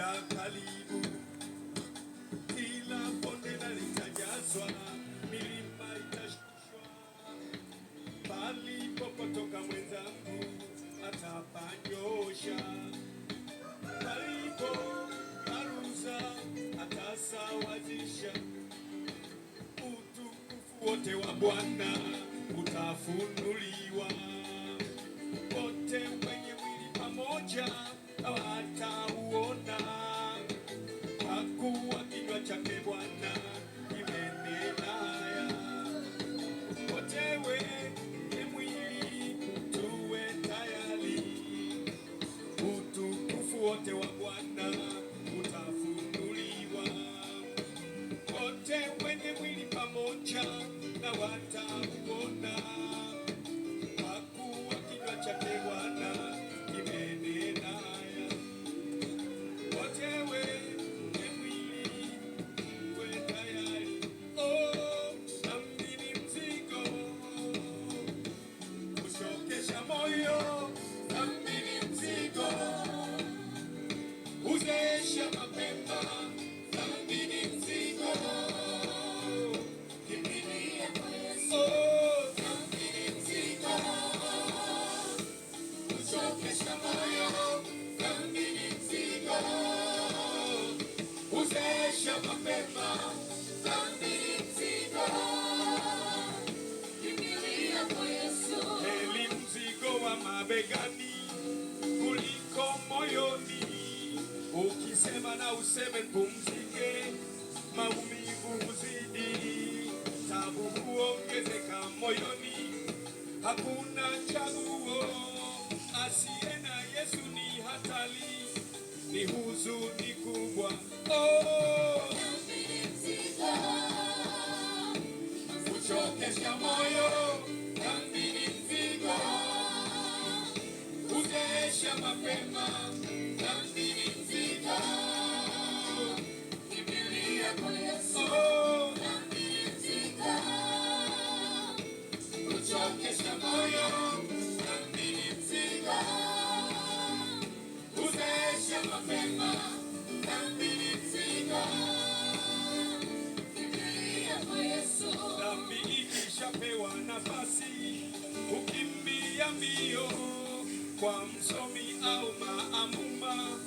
muda karibu, kila bonde na litajazwa, milima itashushwa, palipopotoka mwenzangu atapanyosha, palipo paruza atasawazisha, utukufu wote wa Bwana utafunuliwa, wote wenye mwili pamoja watauona, kwa kuwa kinywa chake Bwana kimenena haya. Wote wenye mwili tuwe tayari, utukufu wote wa Bwana utafunuliwa, wote wenye mwili pamoja na watauona, kwa kuwa kinywa chake Bwana kimenena haya. Wote wenye mwili tuwe tayari. Oh, dhambi ni mzigo kuchokesha moyo, dhambi ni mzigo uzeesha mapema, dhambi ni mzigo kimbilia kwa Yesu. Oh, dhambi ni mzigo kuchokesha moyo, dhambi ni mzigo uzeesha mapema, dhambi ni mzigo kimbilia kwa Yesu. Heri mzigo wa mabegani kuliko moyoni, ukisema na useme pumzike, maumivu huzidi, tabu huongezeka moyoni, hakuna chaguo, asiye na Yesu ni hatari, ni huzuni kubwa. Oh, dhambi ni mzigo kuchokesha moyo, dhambi ni mzigo uzeesha mapema, dhambi ni mzigo kimbilia kwa Yesu. Oh, dhambi ni mzigo kuchokesha moyo, dhambi ni mzigo uzeesha mapema, dhambi ni mzigo kimbilia kwa Yesu. Dhambi ikishapewa nafasi ukimbia mbio, kwa msomi au maamuma,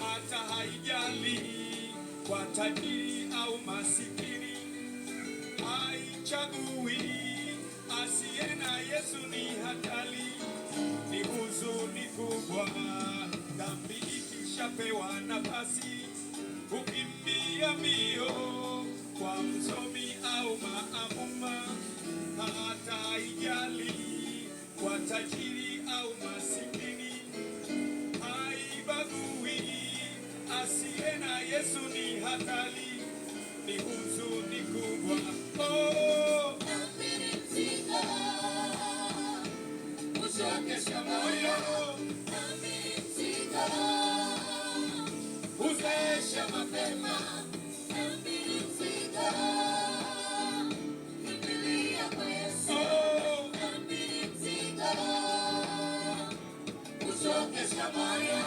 hata haijali kwa tajiri au masikini, haichagui, asiye na Yesu ni hatari, ni huzuni kubwa. Dhambi ikishapewa nafasi ukimbia mbio, kwa msomi au maamuma, hata haijali kwa tajiri au masikini, haibagui, asiye na Yesu ni hatari, ni huzuni kubwa. Oh, dhambi ni mzigo kuchokesha moyo, dhambi ni mzigo uzeesha mapema, dhambi ni mzigo kimbilia kwa Yesu. Oh, dhambi ni mzigo kuchokesha moyo,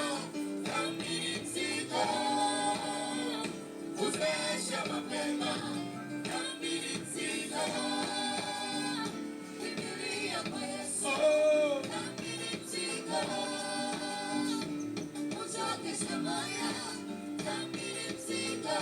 dhambi ni mzigo uzeesha mapema, dhambi ni mzigo kimbilia kwa Yesu. Oh, dhambi ni mzigo kuchokesha moyo, dhambi ni mzigo